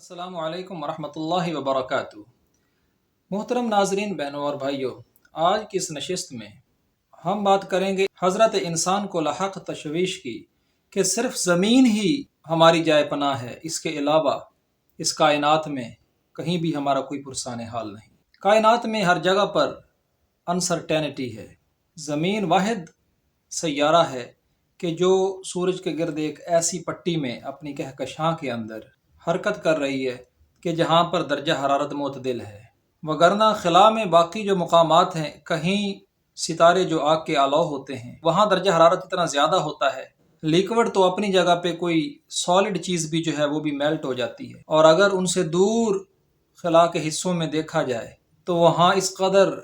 السلام علیکم ورحمۃ اللہ وبرکاتہ۔ محترم ناظرین، بہنوں اور بھائیوں، آج کی اس نشست میں ہم بات کریں گے حضرت انسان کو لاحق تشویش کی کہ صرف زمین ہی ہماری جائے پناہ ہے، اس کے علاوہ اس کائنات میں کہیں بھی ہمارا کوئی پرسان حال نہیں۔ کائنات میں ہر جگہ پر انسرٹینٹی ہے۔ زمین واحد سیارہ ہے کہ جو سورج کے گرد ایک ایسی پٹی میں اپنی کہکشاں کے اندر حرکت کر رہی ہے کہ جہاں پر درجہ حرارت معتدل ہے، وگرنہ خلا میں باقی جو مقامات ہیں، کہیں ستارے جو آگ کے آلو ہوتے ہیں وہاں درجہ حرارت اتنا زیادہ ہوتا ہے، لیکوڈ تو اپنی جگہ پہ کوئی سالڈ چیز بھی جو ہے وہ بھی میلٹ ہو جاتی ہے، اور اگر ان سے دور خلا کے حصوں میں دیکھا جائے تو وہاں اس قدر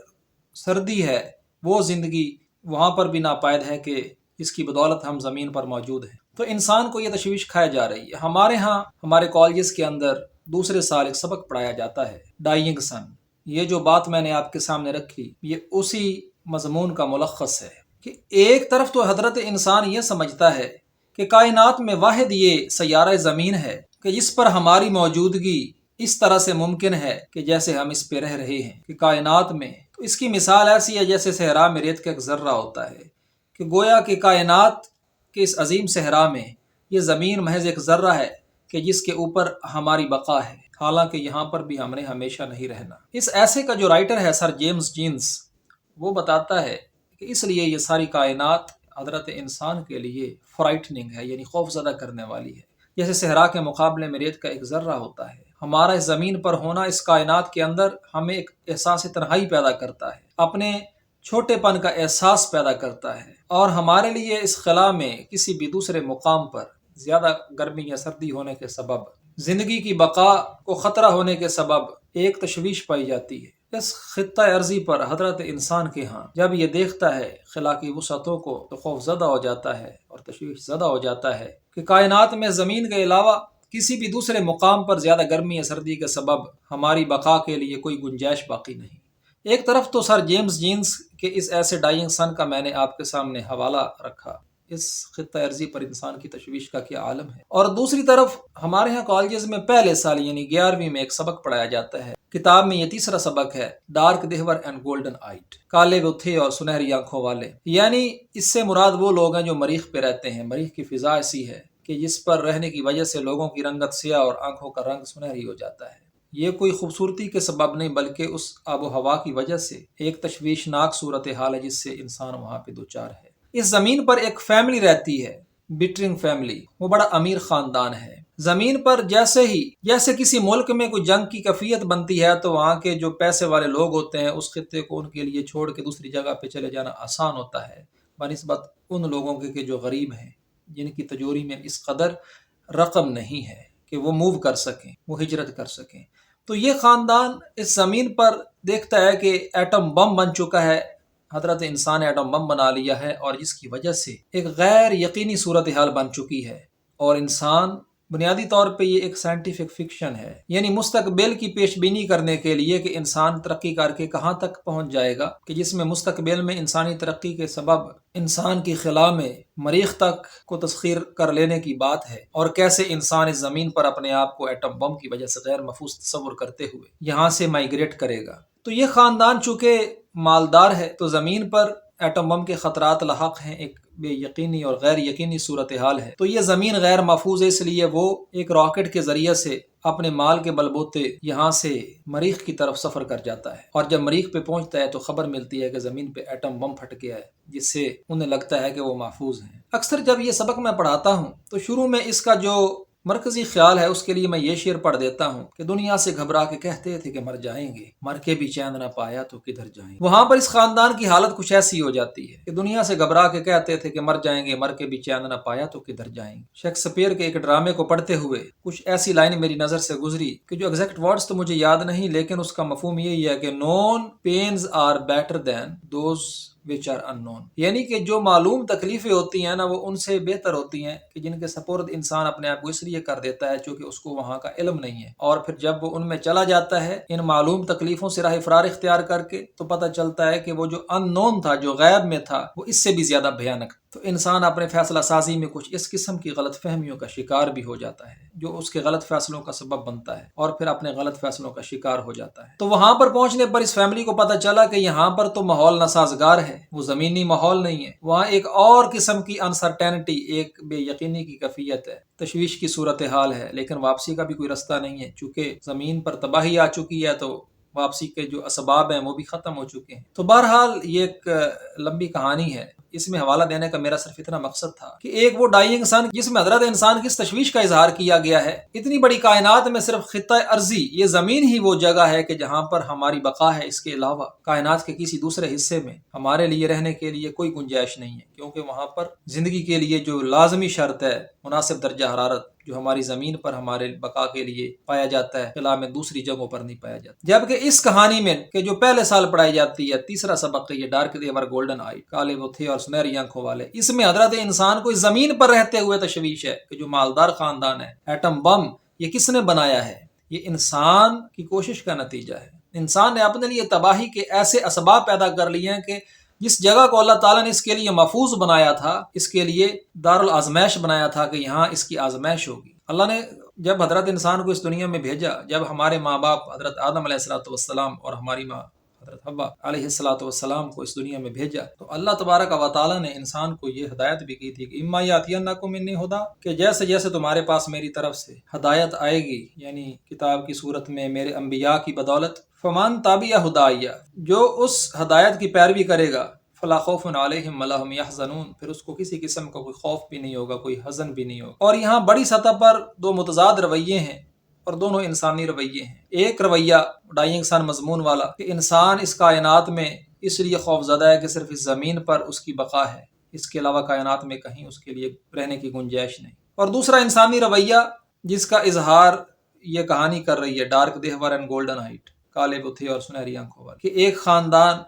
سردی ہے، وہ زندگی وہاں پر بھی ناپائید ہے کہ اس کی بدولت ہم زمین پر موجود ہیں۔ تو انسان کو یہ تشویش کھائے جا رہی ہے۔ ہمارے ہاں ہمارے کالجز کے اندر دوسرے سال ایک سبق پڑھایا جاتا ہے، ڈائینگ سن۔ یہ جو بات میں نے آپ کے سامنے رکھی یہ اسی مضمون کا ملخص ہے کہ ایک طرف تو حضرت انسان یہ سمجھتا ہے کہ کائنات میں واحد یہ سیارہ زمین ہے کہ جس پر ہماری موجودگی اس طرح سے ممکن ہے کہ جیسے ہم اس پہ رہ رہے ہیں، کہ کائنات میں تو اس کی مثال ایسی ہے جیسے صحرا میں ریت کا ایک ذرہ ہوتا ہے، کہ گویا کہ کائنات کے اس عظیم صحرا میں یہ زمین محض ایک ذرہ ہے کہ جس کے اوپر ہماری بقا ہے، حالانکہ یہاں پر بھی ہم نے ہمیشہ نہیں رہنا۔ اس ایسے کا جو رائٹر ہے سر جیمز جینس، وہ بتاتا ہے کہ اس لیے یہ ساری کائنات حضرت انسان کے لیے فرائٹننگ ہے، یعنی خوف زدہ کرنے والی ہے۔ جیسے صحرا کے مقابلے میں ریت کا ایک ذرہ ہوتا ہے، ہمارا اس زمین پر ہونا اس کائنات کے اندر ہمیں ایک احساس تنہائی پیدا کرتا ہے، اپنے چھوٹے پن کا احساس پیدا کرتا ہے، اور ہمارے لیے اس خلا میں کسی بھی دوسرے مقام پر زیادہ گرمی یا سردی ہونے کے سبب، زندگی کی بقا کو خطرہ ہونے کے سبب ایک تشویش پائی جاتی ہے۔ اس خطہ ارضی پر حضرت انسان کے ہاں جب یہ دیکھتا ہے خلا کی وسعتوں کو تو خوف زدہ ہو جاتا ہے اور تشویش زدہ ہو جاتا ہے کہ کائنات میں زمین کے علاوہ کسی بھی دوسرے مقام پر زیادہ گرمی یا سردی کے سبب ہماری بقا کے لیے کوئی گنجائش باقی نہیں۔ ایک طرف تو سر جیمز جینس کے اس ایسے ڈائینگ سن کا میں نے آپ کے سامنے حوالہ رکھا، اس خطہ ارضی پر انسان کی تشویش کا کیا عالم ہے، اور دوسری طرف ہمارے ہاں کالجز میں پہلے سال یعنی 11ویں میں ایک سبق پڑھایا جاتا ہے۔ کتاب میں یہ تیسرا سبق ہے، ڈارک دیور اینڈ گولڈن آئٹ، کالے وہ تھے اور سنہری آنکھوں والے، یعنی اس سے مراد وہ لوگ ہیں جو مریخ پہ رہتے ہیں۔ مریخ کی فضا ایسی ہے کہ جس پر رہنے کی وجہ سے لوگوں کی رنگت سیاہ اور آنکھوں کا رنگ سنہری ہو جاتا ہے۔ یہ کوئی خوبصورتی کے سبب نہیں بلکہ اس آب و ہوا کی وجہ سے ایک تشویشناک صورتحال ہے جس سے انسان وہاں پہ دوچار ہے۔ اس زمین پر ایک فیملی رہتی ہے، بٹرنگ فیملی، وہ بڑا امیر خاندان ہے۔ زمین پر جیسے کسی ملک میں کوئی جنگ کی کیفیت بنتی ہے تو وہاں کے جو پیسے والے لوگ ہوتے ہیں اس خطے کو ان کے لیے چھوڑ کے دوسری جگہ پہ چلے جانا آسان ہوتا ہے بنسبت ان لوگوں کے جو غریب ہیں، جن کی تجوری میں اس قدر رقم نہیں ہے کہ وہ موو کر سکیں، وہ ہجرت کر سکیں۔ تو یہ خاندان اس زمین پر دیکھتا ہے کہ ایٹم بم بن چکا ہے، حضرت انسان نے ایٹم بم بنا لیا ہے، اور جس کی وجہ سے ایک غیر یقینی صورتحال بن چکی ہے، اور انسان بنیادی طور پہ یہ ایک سائنٹیفک فکشن ہے، یعنی مستقبل کی پیش بینی کرنے کے لیے کہ انسان ترقی کر کے کہاں تک پہنچ جائے گا، کہ جس میں مستقبل میں انسانی ترقی کے سبب انسان کی خلا میں مریخ تک کو تسخیر کر لینے کی بات ہے، اور کیسے انسان اس زمین پر اپنے آپ کو ایٹم بم کی وجہ سے غیر محفوظ تصور کرتے ہوئے یہاں سے مائیگریٹ کرے گا۔ تو یہ خاندان چونکہ مالدار ہے تو زمین پر ایٹم بم کے خطرات لاحق ہیں، ایک بے یقینی اور غیر یقینی صورتحال ہے، تو یہ زمین غیر محفوظ ہے، اس لیے وہ ایک راکٹ کے ذریعے سے اپنے مال کے بل بوتے یہاں سے مریخ کی طرف سفر کر جاتا ہے، اور جب مریخ پہ پہنچتا ہے تو خبر ملتی ہے کہ زمین پہ ایٹم بم پھٹ گیا ہے، جس سے انہیں لگتا ہے کہ وہ محفوظ ہیں۔ اکثر جب یہ سبق میں پڑھاتا ہوں تو شروع میں اس کا جو مرکزی خیال ہے اس کے لیے میں یہ شعر پڑھ دیتا ہوں کہ دنیا سے گھبرا کے کہتے تھے کہ مر جائیں گے، مر کے بھی چین نہ پایا تو کدھر جائیں گے۔ وہاں پر اس خاندان کی حالت کچھ ایسی ہو جاتی ہے کہ دنیا سے گھبرا کے کہتے تھے کہ مر جائیں گے، مر کے بھی چین نہ پایا تو کدھر جائیں گے۔ شیکسپیئر کے ایک ڈرامے کو پڑھتے ہوئے کچھ ایسی لائن میری نظر سے گزری کہ جو ایگزیکٹ ورڈز تو مجھے یاد نہیں، لیکن اس کا مفہوم یہی ہے کہ known pens are better than those which are unknown، یعنی کہ جو معلوم تکلیفیں ہوتی ہیں نا وہ ان سے بہتر ہوتی ہیں کہ جن کے سپرد انسان اپنے آپ کو اس لیے کر دیتا ہے چونکہ اس کو وہاں کا علم نہیں ہے، اور پھر جب وہ ان میں چلا جاتا ہے ان معلوم تکلیفوں سے راہ فرار اختیار کر کے تو پتہ چلتا ہے کہ وہ جو ان نون تھا، جو غیب میں تھا، وہ اس سے بھی زیادہ بھیانک۔ تو انسان اپنے فیصلہ سازی میں کچھ اس قسم کی غلط فہمیوں کا شکار بھی ہو جاتا ہے جو اس کے غلط فیصلوں کا سبب بنتا ہے، اور پھر اپنے غلط فیصلوں کا شکار ہو جاتا ہے۔ تو وہاں پر پہنچنے پر اس فیملی کو پتہ چلا کہ یہاں پر تو ماحول ناسازگار ہے، وہ زمینی ماحول نہیں ہے، وہاں ایک اور قسم کی انسرٹینٹی، ایک بے یقینی کی کیفیت ہے، تشویش کی صورتحال ہے، لیکن واپسی کا بھی کوئی رستہ نہیں ہے، چونکہ زمین پر تباہی آ چکی ہے تو واپسی کے جو اسباب ہیں وہ بھی ختم ہو چکے ہیں۔ تو بہرحال یہ ایک لمبی کہانی ہے، اس میں حوالہ دینے کا میرا صرف اتنا مقصد تھا کہ ایک وہ ڈائنگ سن جس میں حضرت انسان کی اس تشویش کا اظہار کیا گیا ہے، اتنی بڑی کائنات میں صرف خطہ ارضی، یہ زمین ہی وہ جگہ ہے کہ جہاں پر ہماری بقا ہے، اس کے علاوہ کائنات کے کسی دوسرے حصے میں ہمارے لیے رہنے کے لیے کوئی گنجائش نہیں ہے، کیونکہ وہاں پر زندگی کے لیے جو لازمی شرط ہے مناسب درجہ حرارت، جو ہماری زمین پر ہمارے بقا کے لیے پایا جاتا ہے، خلا میں دوسری جگہوں پر نہیں پایا جاتا۔ جبکہ اس کہانی میں کہ جو پہلے سال پڑھائی جاتی ہے، تیسرا سبق ہے یہ ڈارک دے ور گولڈن آئی، کالے وہ تھے اور سنہری آنکھوں والے، اس میں حضرت انسان کو زمین پر رہتے ہوئے تشویش ہے کہ جو مالدار خاندان ہے، ایٹم بم یہ کس نے بنایا ہے؟ یہ انسان کی کوشش کا نتیجہ ہے۔ انسان نے اپنے لیے تباہی کے ایسے اسباب پیدا کر لیے ہیں کہ جس جگہ کو اللہ تعالیٰ نے اس کے لیے محفوظ بنایا تھا، اس کے لیے دارالآزمائش بنایا تھا کہ یہاں اس کی آزمائش ہوگی۔ اللہ نے جب حضرت انسان کو اس دنیا میں بھیجا، جب ہمارے ماں باپ حضرت آدم علیہ الصلوۃ والسلام اور ہماری ماں حضرت حوا علیہ الصلوۃ والسلام کو اس دنیا میں بھیجا، تو اللہ تبارک و تعالیٰ نے انسان کو یہ ہدایت بھی کی تھی کہ اما یاتینکم منی ھدی، کہ جیسے جیسے تمہارے پاس میری طرف سے ہدایت آئے گی، یعنی کتاب کی صورت میں میرے انبیاء کی بدولت، فمن تبع ھدای، جو اس ہدایت کی پیروی کرے گا، فلا خوف علیہم ولا هم یحزنون، پھر اس کو کسی قسم کا کوئی خوف بھی نہیں ہوگا، کوئی حزن بھی نہیں ہوگا۔ اور یہاں بڑی سطح پر دو متضاد رویے ہیں اور دونوں انسانی رویے ہیں۔ ایک رویہ ڈائنگ سن مضمون والا کہ انسان اس کائنات میں اس لیے خوف زدہ ہے کہ صرف اس زمین پر اس کی بقا ہے، اس کے علاوہ کائنات میں کہیں اس کے لیے رہنے کی گنجائش نہیں۔ اور دوسرا انسانی رویہ جس کا اظہار یہ کہانی کر رہی ہے، ڈارک دیہور اینڈ گولڈن ہائٹ، کالے بتھے اور سنہری آنکھوں والے، کہ ایک خاندان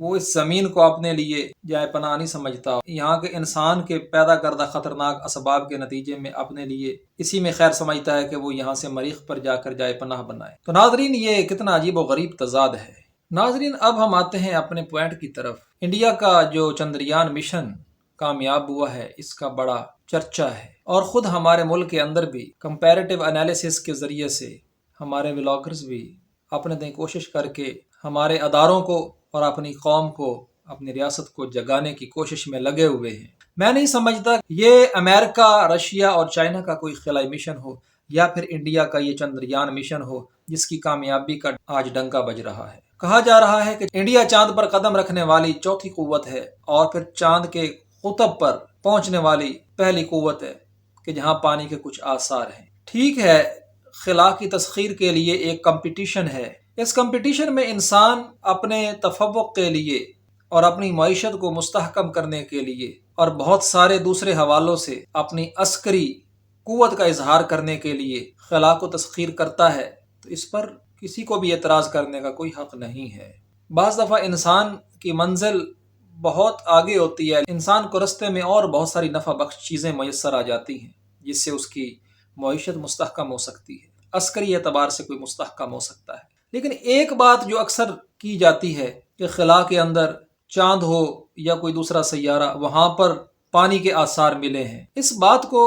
وہ اس زمین کو اپنے لیے جائے پناہ نہیں سمجھتا، یہاں کے انسان کے پیدا کردہ خطرناک اسباب کے نتیجے میں اپنے لیے اسی میں خیر سمجھتا ہے کہ وہ یہاں سے مریخ پر جا کر جائے پناہ بنائے۔ تو ناظرین یہ کتنا عجیب و غریب تضاد ہے۔ ناظرین اب ہم آتے ہیں اپنے پوائنٹ کی طرف۔ انڈیا کا جو چندریان مشن کامیاب ہوا ہے، اس کا بڑا چرچا ہے، اور خود ہمارے ملک کے اندر بھی کمپیریٹیو انالیسس کے ذریعے سے ہمارے ولاگرز بھی اپنے دیں کوشش کر کے ہمارے اداروں کو اور اپنی قوم کو، اپنی ریاست کو جگانے کی کوشش میں لگے ہوئے ہیں۔ میں نہیں سمجھتا یہ امریکہ، رشیا اور چائنا کا کوئی خلائی مشن ہو، یا پھر انڈیا کا یہ چندریان مشن ہو جس کی کامیابی کا آج ڈنکا بج رہا ہے۔ کہا جا رہا ہے کہ انڈیا چاند پر قدم رکھنے والی چوتھی قوت ہے، اور پھر چاند کے قطب پر پہنچنے والی پہلی قوت ہے کہ جہاں پانی کے کچھ آثار ہیں۔ ٹھیک ہے، خلا کی تسخیر کے لیے ایک کمپٹیشن ہے، اس کمپٹیشن میں انسان اپنے تفوق کے لیے اور اپنی معیشت کو مستحکم کرنے کے لیے اور بہت سارے دوسرے حوالوں سے اپنی عسکری قوت کا اظہار کرنے کے لیے خلا کو تسخیر کرتا ہے، تو اس پر کسی کو بھی اعتراض کرنے کا کوئی حق نہیں ہے۔ بعض دفعہ انسان کی منزل بہت آگے ہوتی ہے، انسان کو رستے میں اور بہت ساری نفع بخش چیزیں میسر آ جاتی ہیں جس سے اس کی معیشت مستحکم ہو سکتی ہے، عسکری اعتبار سے کوئی مستحکم ہو سکتا ہے۔ لیکن ایک بات جو اکثر کی جاتی ہے کہ خلا کے اندر چاند ہو یا کوئی دوسرا سیارہ، وہاں پر پانی کے آثار ملے ہیں، اس بات کو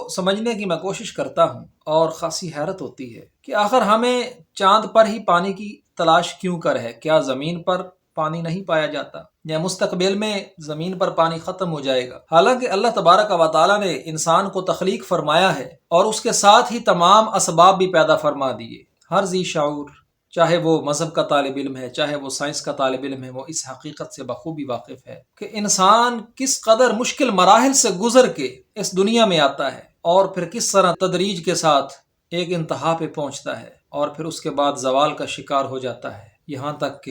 سمجھنے کی میں کوشش کرتا ہوں، اور خاصی حیرت ہوتی ہے کہ آخر ہمیں چاند پر ہی پانی کی تلاش کیوں کر ہے؟ کیا زمین پر پانی نہیں پایا جاتا، یا مستقبل میں زمین پر پانی ختم ہو جائے گا؟ حالانکہ اللہ تبارک و تعالیٰ نے انسان کو تخلیق فرمایا ہے اور اس کے ساتھ ہی تمام اسباب بھی پیدا فرما دیے۔ ہر ذی شعور، چاہے وہ مذہب کا طالب علم ہے، چاہے وہ سائنس کا طالب علم ہے، وہ اس حقیقت سے بخوبی واقف ہے کہ انسان کس قدر مشکل مراحل سے گزر کے اس دنیا میں آتا ہے، اور پھر کس طرح تدریج کے ساتھ ایک انتہا پہ پہنچتا ہے، اور پھر اس کے بعد زوال کا شکار ہو جاتا ہے، یہاں تک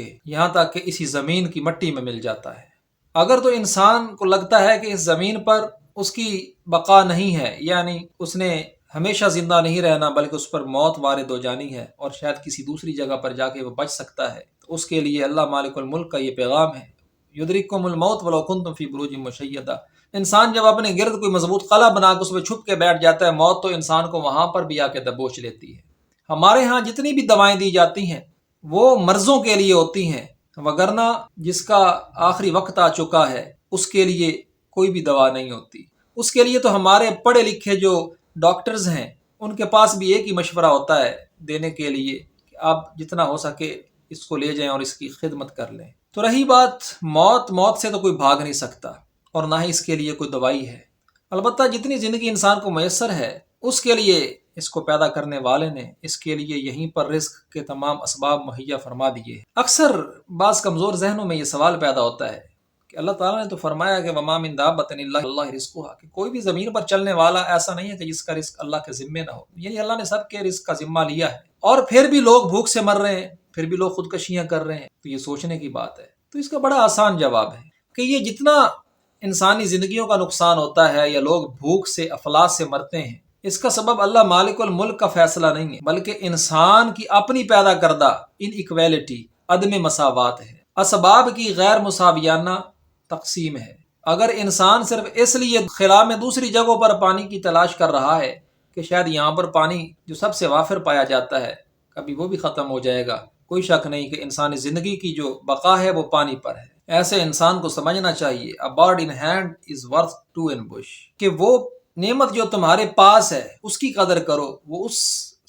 کہ اسی زمین کی مٹی میں مل جاتا ہے۔ اگر تو انسان کو لگتا ہے کہ اس زمین پر اس کی بقا نہیں ہے، یعنی اس نے ہمیشہ زندہ نہیں رہنا بلکہ اس پر موت وارد ہو جانی ہے، اور شاید کسی دوسری جگہ پر جا کے وہ بچ سکتا ہے، تو اس کے لیے اللہ مالک الملک کا یہ پیغام ہے، یدرککم الموت ولو کنتم فی بروج مشیدہ۔ انسان جب اپنے گرد کوئی مضبوط قلعہ بنا کے اس میں چھپ کے بیٹھ جاتا ہے، موت تو انسان کو وہاں پر بھی آ کے دبوچ لیتی ہے۔ ہمارے ہاں جتنی بھی دوائیں دی جاتی ہیں وہ مرضوں کے لیے ہوتی ہیں، وگرنہ جس کا آخری وقت آ چکا ہے اس کے لیے کوئی بھی دوا نہیں ہوتی۔ اس کے لیے تو ہمارے پڑھے لکھے جو ڈاکٹرز ہیں ان کے پاس بھی ایک ہی مشورہ ہوتا ہے دینے کے لیے کہ آپ جتنا ہو سکے اس کو لے جائیں اور اس کی خدمت کر لیں۔ تو رہی بات موت سے تو کوئی بھاگ نہیں سکتا اور نہ ہی اس کے لیے کوئی دوائی ہے۔ البتہ جتنی زندگی انسان کو میسر ہے اس کے لیے اس کو پیدا کرنے والے نے اس کے لیے یہیں پر رزق کے تمام اسباب مہیا فرما دیے ہیں۔ اکثر بعض کمزور ذہنوں میں یہ سوال پیدا ہوتا ہے کہ اللہ تعالیٰ نے تو فرمایا کہ وَمَا مِن دَابَّةٍ إِلَّا عَلَى اللَّهِ رِزْقُهَا، کہ کوئی بھی زمین پر چلنے والا ایسا نہیں ہے کہ جس کا رزق اللہ کے ذمے نہ ہو، یعنی اللہ نے سب کے رزق کا ذمہ لیا ہے، اور پھر بھی لوگ بھوک سے مر رہے ہیں، پھر بھی لوگ خودکشیاں کر رہے ہیں۔ تو یہ سوچنے کی بات ہے۔ تو اس کا بڑا آسان جواب ہے کہ یہ جتنا انسانی زندگیوں کا نقصان ہوتا ہے یا لوگ بھوک سے افلاس سے مرتے ہیں، اس کا سبب اللہ مالک الملک کا فیصلہ نہیں ہے بلکہ انسان کی اپنی پیدا کردہ ان ایکویلٹی، عدم مساوات ہے، اسباب کی غیر مساویانہ تقسیم ہے۔ اگر انسان صرف اس لیے خلا میں دوسری جگہوں پر پانی کی تلاش کر رہا ہے کہ شاید یہاں پر پانی جو سب سے وافر پایا جاتا ہے کبھی وہ بھی ختم ہو جائے گا، کوئی شک نہیں کہ انسانی زندگی کی جو بقا ہے وہ پانی پر ہے۔ ایسے انسان کو سمجھنا چاہیے a bird in hand is worth two in bush، کہ وہ نعمت جو تمہارے پاس ہے اس کی قدر کرو، وہ اس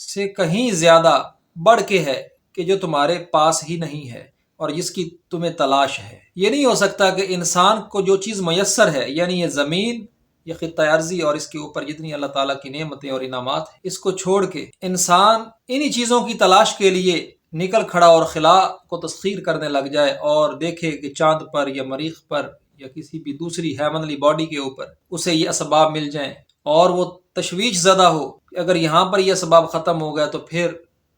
سے کہیں زیادہ بڑھ کے ہے کہ جو تمہارے پاس ہی نہیں ہے اور جس کی تمہیں تلاش ہے۔ یہ نہیں ہو سکتا کہ انسان کو جو چیز میسر ہے، یعنی یہ زمین، یہ خطہ ارضی اور اس کے اوپر جتنی اللہ تعالیٰ کی نعمتیں اور انعامات ہیں، اس کو چھوڑ کے انسان انہی چیزوں کی تلاش کے لیے نکل کھڑا اور خلا کو تسخیر کرنے لگ جائے اور دیکھے کہ چاند پر یا مریخ پر یا کسی بھی دوسری ہیونلی باڈی کے اوپر اسے یہ اسباب مل جائیں اور وہ تشویش زدہ ہو کہ اگر یہاں پر یہ اسباب ختم ہو گیا تو پھر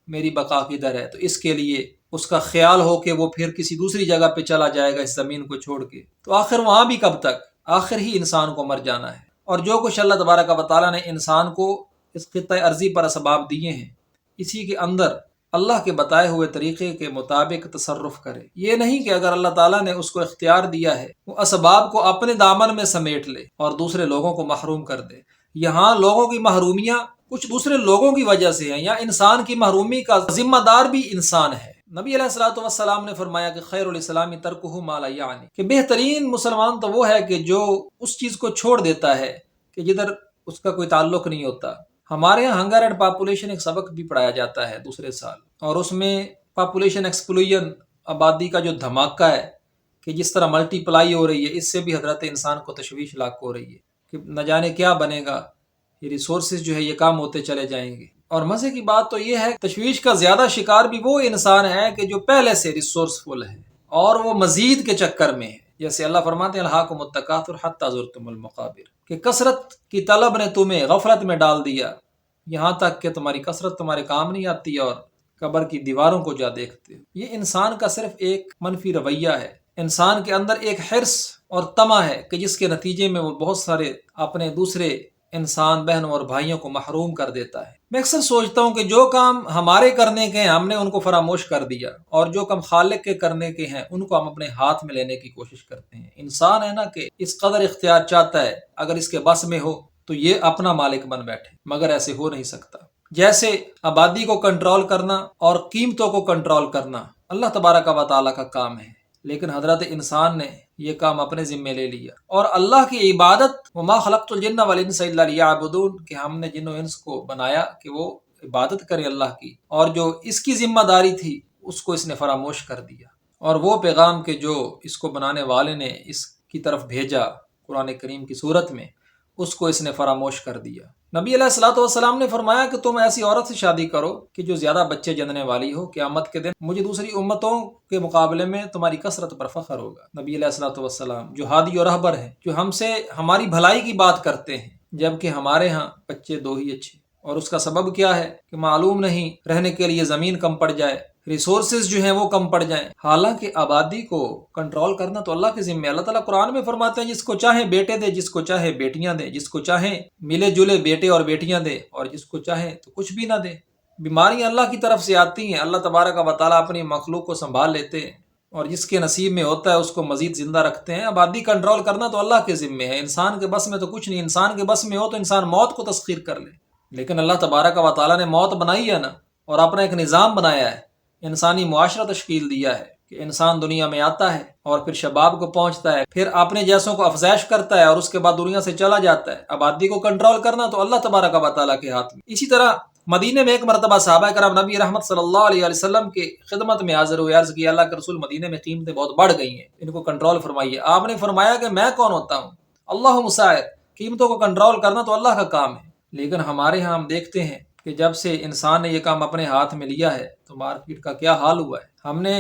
میری بقا کدھر ہے۔ تو اس کے لیے اس کا خیال ہو کہ وہ پھر کسی دوسری جگہ پہ چلا جائے گا اس زمین کو چھوڑ کے، تو آخر وہاں بھی کب تک؟ آخر ہی انسان کو مر جانا ہے۔ اور جو کچھ اللہ تبارک و تعالیٰ نے انسان کو اس خطہ ارضی پر اسباب دیے ہیں، اسی کے اندر اللہ کے بتائے ہوئے طریقے کے مطابق تصرف کرے۔ یہ نہیں کہ اگر اللہ تعالیٰ نے اس کو اختیار دیا ہے وہ اسباب کو اپنے دامن میں سمیٹ لے اور دوسرے لوگوں کو محروم کر دے۔ یہاں لوگوں کی محرومیاں کچھ دوسرے لوگوں کی وجہ سے ہیں، یا انسان کی محرومی کا ذمہ دار بھی انسان ہے۔ نبی علیہ الصلوۃ والسلام نے فرمایا کہ خیر الاسلام ترکہ ما لا یعنی، کہ بہترین مسلمان تو وہ ہے کہ جو اس چیز کو چھوڑ دیتا ہے کہ جدھر اس کا کوئی تعلق نہیں ہوتا۔ ہمارے یہاں ہنگر اینڈ پاپولیشن ایک سبق بھی پڑھایا جاتا ہے دوسرے سال، اور اس میں پاپولیشن ایکسپلوژن، آبادی کا جو دھماکہ ہے کہ جس طرح ملٹی پلائی ہو رہی ہے، اس سے بھی حضرت انسان کو تشویش لاحق ہو رہی ہے کہ نہ جانے کیا بنے گا، یہ ریسورسز جو ہے یہ کام ہوتے چلے جائیں گے۔ اور مزے کی بات تو یہ ہے تشویش کا زیادہ شکار بھی وہ انسان ہے کہ جو پہلے سے ریسورسفل ہے اور وہ مزید کے چکر میں ہے۔ جیسے اللہ فرماتے ہیں الہاکم التکاثر حتی زرتم المقابر، کہ کثرت کی طلب نے تمہیں غفلت میں ڈال دیا یہاں تک کہ تمہاری کثرت تمہارے کام نہیں آتی اور قبر کی دیواروں کو جا دیکھتے ہو۔ یہ انسان کا صرف ایک منفی رویہ ہے۔ انسان کے اندر ایک حرص اور طمع ہے کہ جس کے نتیجے میں وہ بہت سارے اپنے دوسرے انسان بہنوں اور بھائیوں کو محروم کر دیتا ہے۔ میں اکثر سوچتا ہوں کہ جو کام ہمارے کرنے کے ہیں ہم نے ان کو فراموش کر دیا، اور جو کام خالق کے کرنے کے ہیں ان کو ہم اپنے ہاتھ میں لینے کی کوشش کرتے ہیں۔ انسان ہے نا کہ اس قدر اختیار چاہتا ہے، اگر اس کے بس میں ہو تو یہ اپنا مالک بن بیٹھے، مگر ایسے ہو نہیں سکتا۔ جیسے آبادی کو کنٹرول کرنا اور قیمتوں کو کنٹرول کرنا اللہ تبارک و تعالیٰ کا کام ہے، لیکن حضرت انسان نے یہ کام اپنے ذمے لے لیا۔ اور اللہ کی عبادت، وما خلقت الجن والانس الا لیعبدون، کہ ہم نے جن و انس کو بنایا کہ وہ عبادت کرے اللہ کی، اور جو اس کی ذمہ داری تھی اس کو اس نے فراموش کر دیا، اور وہ پیغام کہ جو اس کو بنانے والے نے اس کی طرف بھیجا قرآن کریم کی صورت میں، اس کو اس نے فراموش کر دیا۔ نبی علیہ الصلوۃ والسلام نے فرمایا کہ تم ایسی عورت سے شادی کرو کہ جو زیادہ بچے جننے والی ہو، قیامت کے دن مجھے دوسری امتوں کے مقابلے میں تمہاری کثرت پر فخر ہوگا۔ نبی علیہ الصلوۃ والسلام جو ہادی اور رہبر ہیں، جو ہم سے ہماری بھلائی کی بات کرتے ہیں، جبکہ ہمارے ہاں بچے دو ہی اچھے، اور اس کا سبب کیا ہے کہ معلوم نہیں، رہنے کے لیے زمین کم پڑ جائے، ریسورسز جو ہیں وہ کم پڑ جائیں۔ حالانکہ آبادی کو کنٹرول کرنا تو اللہ کے ذمہ ہے۔ اللہ تعالیٰ قرآن میں فرماتے ہیں جس کو چاہے بیٹے دے، جس کو چاہے بیٹیاں دے، جس کو چاہے ملے جلے بیٹے اور بیٹیاں دے، اور جس کو چاہے تو کچھ بھی نہ دے۔ بیماریاں اللہ کی طرف سے آتی ہیں، اللہ تبارک و تعالیٰ اپنی مخلوق کو سنبھال لیتے ہیں، اور جس کے نصیب میں ہوتا ہے اس کو مزید زندہ رکھتے ہیں۔ آبادی کنٹرول کرنا تو اللہ کے ذمہ ہے، انسان کے بس میں تو کچھ نہیں۔ انسان کے بس میں ہو تو انسان موت کو تسخیر کر لے، لیکن اللہ تبارک و تعالیٰ نے موت بنائی ہے نا، اور اپنا ایک نظام بنایا ہے، انسانی معاشرہ تشکیل دیا ہے کہ انسان دنیا میں آتا ہے اور پھر شباب کو پہنچتا ہے، پھر اپنے جیسوں کو افزائش کرتا ہے اور اس کے بعد دنیا سے چلا جاتا ہے۔ آبادی کو کنٹرول کرنا تو اللہ تبارک و تعالیٰ کے ہاتھ میں۔ اسی طرح مدینے میں ایک مرتبہ صحابہ کرام نبی رحمت صلی اللہ علیہ وسلم کی خدمت میں حاضر ہوئے، عرض کیا اللہ کے رسول مدینے میں قیمتیں بہت بڑھ گئی ہیں، ان کو کنٹرول فرمائیے۔ آپ نے فرمایا کہ میں کون ہوتا ہوں، اللہ مسائر، قیمتوں کو کنٹرول کرنا تو اللہ کا کام ہے۔ لیکن ہمارے ہاں ہم دیکھتے ہیں کہ جب سے انسان نے یہ کام اپنے ہاتھ میں لیا ہے تو مارکیٹ کا کیا حال ہوا ہے۔ ہم نے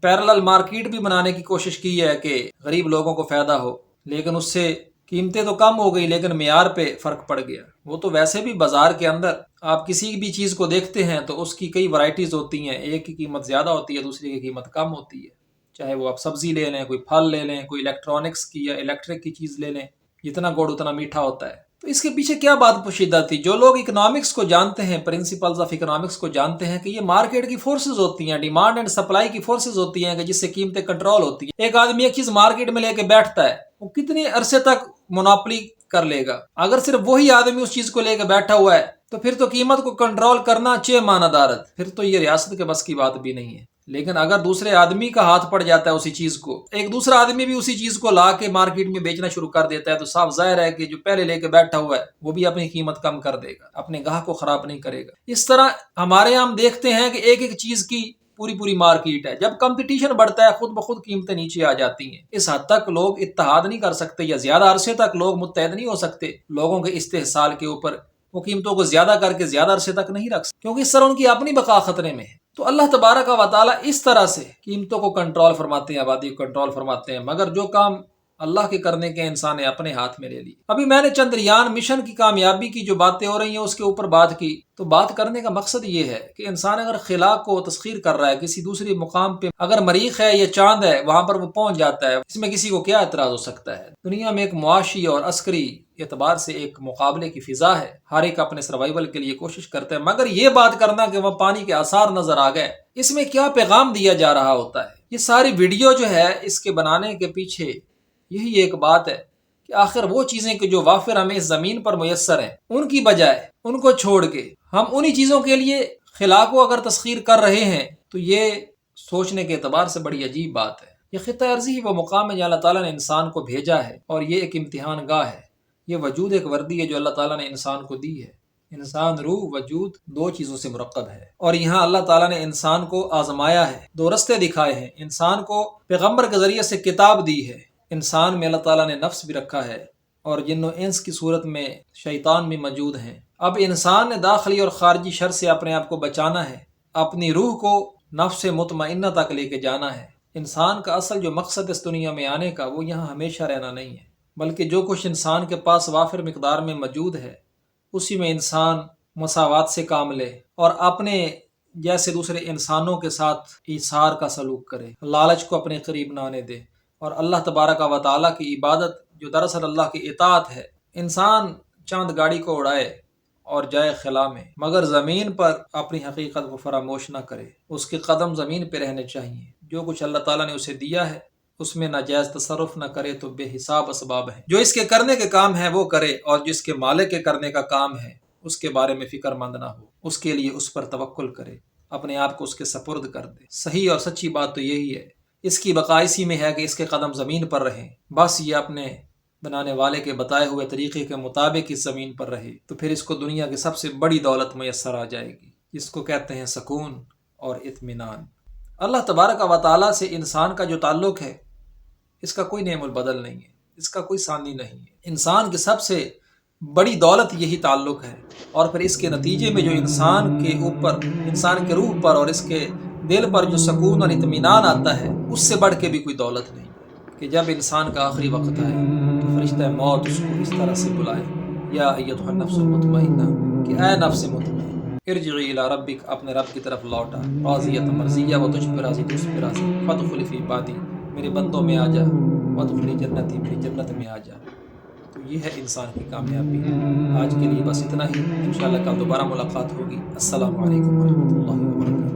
پیرلل مارکیٹ بھی بنانے کی کوشش کی ہے کہ غریب لوگوں کو فائدہ ہو، لیکن اس سے قیمتیں تو کم ہو گئی لیکن معیار پہ فرق پڑ گیا۔ وہ تو ویسے بھی بازار کے اندر آپ کسی بھی چیز کو دیکھتے ہیں تو اس کی کئی ورائٹیز ہوتی ہیں، ایک کی قیمت زیادہ ہوتی ہے، دوسری کی قیمت کم ہوتی ہے۔ چاہے وہ آپ سبزی لے لیں، کوئی پھل لے لیں، کوئی الیکٹرانکس کی یا الیکٹرک کی چیز لے لیں، جتنا گڑ اتنا میٹھا ہوتا ہے۔ تو اس کے پیچھے کیا بات پوشیدہ تھی؟ جو لوگ اکنامکس کو جانتے ہیں، پرنسپلز آف اکنامکس کو جانتے ہیں کہ یہ مارکیٹ کی فورسز ہوتی ہیں، ڈیمانڈ اینڈ سپلائی کی فورسز ہوتی ہیں کہ جس سے قیمتیں کنٹرول ہوتی ہیں۔ ایک آدمی ایک چیز مارکیٹ میں لے کے بیٹھتا ہے، وہ کتنے عرصے تک مونوپلی کر لے گا؟ اگر صرف وہی آدمی اس چیز کو لے کے بیٹھا ہوا ہے تو پھر تو قیمت کو کنٹرول کرنا چہ معنی دارت، پھر تو یہ ریاست کے بس کی بات بھی نہیں ہے۔ لیکن اگر دوسرے آدمی کا ہاتھ پڑ جاتا ہے اسی چیز کو، ایک دوسرا آدمی بھی اسی چیز کو لا کے مارکیٹ میں بیچنا شروع کر دیتا ہے، تو صاف ظاہر ہے کہ جو پہلے لے کے بیٹھا ہوا ہے وہ بھی اپنی قیمت کم کر دے گا، اپنے گاہک کو خراب نہیں کرے گا۔ اس طرح ہمارے ہم دیکھتے ہیں کہ ایک ایک چیز کی پوری مارکیٹ ہے۔ جب کمپٹیشن بڑھتا ہے خود بخود قیمتیں نیچے آ جاتی ہیں۔ اس حد تک لوگ اتحاد نہیں کر سکتے یا زیادہ عرصے تک لوگ متحد نہیں ہو سکتے لوگوں کے استحصال کے اوپر، وہ قیمتوں کو زیادہ کر کے زیادہ عرصے تک نہیں رکھ سکتے کیونکہ اس طرح ان کی اپنی بقا خطرے میں ہے۔ تو اللہ تبارک و تعالیٰ اس طرح سے قیمتوں کو کنٹرول فرماتے ہیں، آبادی کو کنٹرول فرماتے ہیں، مگر جو کام اللہ کے کرنے کے انسان نے اپنے ہاتھ میں لے لی۔ ابھی میں نے چندریان مشن کی کامیابی کی جو باتیں ہو رہی ہیں اس کے اوپر بات کی، تو بات کرنے کا مقصد یہ ہے کہ انسان اگر خلا کو تسخیر کر رہا ہے، کسی دوسری مقام پہ اگر مریخ ہے یا چاند ہے وہاں پر وہ پہنچ جاتا ہے، اس میں کسی کو کیا اعتراض ہو سکتا ہے؟ دنیا میں ایک معاشی اور عسکری اعتبار سے ایک مقابلے کی فضا ہے، ہر ایک اپنے سروائیول کے لیے کوشش کرتا ہے، مگر یہ بات کرنا کہ وہ پانی کے آثار نظر آ گئے، اس میں کیا پیغام دیا جا رہا ہوتا ہے؟ یہ ساری ویڈیو جو ہے اس کے بنانے کے پیچھے یہی ایک بات ہے کہ آخر وہ چیزیں کہ جو وافر ہمیں اس زمین پر میسر ہیں، ان کی بجائے ان کو چھوڑ کے ہم انہی چیزوں کے لیے خلا کو اگر تسخیر کر رہے ہیں، تو یہ سوچنے کے اعتبار سے بڑی عجیب بات ہے۔ یہ خطہ ارضی ہی وہ مقام ہے جہاں اللہ تعالیٰ نے انسان کو بھیجا ہے، اور یہ ایک امتحان گاہ ہے، یہ وجود ایک وردی ہے جو اللہ تعالیٰ نے انسان کو دی ہے۔ انسان روح وجود دو چیزوں سے مرکب ہے، اور یہاں اللہ تعالیٰ نے انسان کو آزمایا ہے، دو رستے دکھائے ہیں، انسان کو پیغمبر کے ذریعے سے کتاب دی ہے، انسان میں اللہ تعالیٰ نے نفس بھی رکھا ہے، اور جن و انس کی صورت میں شیطان بھی موجود ہیں۔ اب انسان نے داخلی اور خارجی شر سے اپنے آپ کو بچانا ہے، اپنی روح کو نفس مطمئنہ تک لے کے جانا ہے۔ انسان کا اصل جو مقصد اس دنیا میں آنے کا وہ یہاں ہمیشہ رہنا نہیں ہے، بلکہ جو کچھ انسان کے پاس وافر مقدار میں موجود ہے اسی میں انسان مساوات سے کام لے اور اپنے جیسے دوسرے انسانوں کے ساتھ ایثار کا سلوک کرے، لالچ کو اپنے قریب نہ آنے دے، اور اللہ تبارک و تعالیٰ کی عبادت جو دراصل اللہ کی اطاعت ہے۔ انسان چاند گاڑی کو اڑائے اور جائے خلا میں، مگر زمین پر اپنی حقیقت کو فراموش نہ کرے، اس کے قدم زمین پہ رہنے چاہیے۔ جو کچھ اللہ تعالیٰ نے اسے دیا ہے اس میں ناجائز تصرف نہ کرے تو بے حساب اسباب ہیں، جو اس کے کرنے کے کام ہے وہ کرے، اور جس کے مالک کے کرنے کا کام ہے اس کے بارے میں فکر مند نہ ہو، اس کے لیے اس پر توکل کرے، اپنے آپ کو اس کے سپرد کر دے۔ صحیح اور سچی بات تو یہی ہے، اس کی بقا اسی میں ہے کہ اس کے قدم زمین پر رہیں، بس یہ اپنے بنانے والے کے بتائے ہوئے طریقے کے مطابق اس زمین پر رہے، تو پھر اس کو دنیا کی سب سے بڑی دولت میسر آ جائے گی، جس کو کہتے ہیں سکون اور اطمینان۔ اللہ تبارک و تعالیٰ سے انسان کا جو تعلق ہے اس کا کوئی نعم البدل نہیں ہے، اس کا کوئی ثانی نہیں ہے۔ انسان کی سب سے بڑی دولت یہی تعلق ہے، اور پھر اس کے نتیجے میں جو انسان کے اوپر، انسان کے روح پر اور اس کے دل پر جو سکون اور اطمینان آتا ہے اس سے بڑھ کے بھی کوئی دولت نہیں کہ جب انسان کا آخری وقت آئے تو فرشتہ موت اس کو اس طرح سے بلائے، یا ایتھا النفس المطمئنہ، کہ اے نفس مطمئن ارجعی الی ربک، اپنے رب کی طرف لوٹا، راضیۃ مرضیہ، وہ تجھ پہ راضی تو اس پہ راضی، فادخلی فی عبادی، میرے بندوں میں آ جا، وادخلی جنتی، میری جنت میں آ جا۔ تو یہ ہے انسان کی کامیابی۔ آج کے لیے بس اتنا ہی، انشاءاللہ کل دوبارہ ملاقات ہوگی۔ السلام علیکم ورحمۃ اللہ وبرکاتہ۔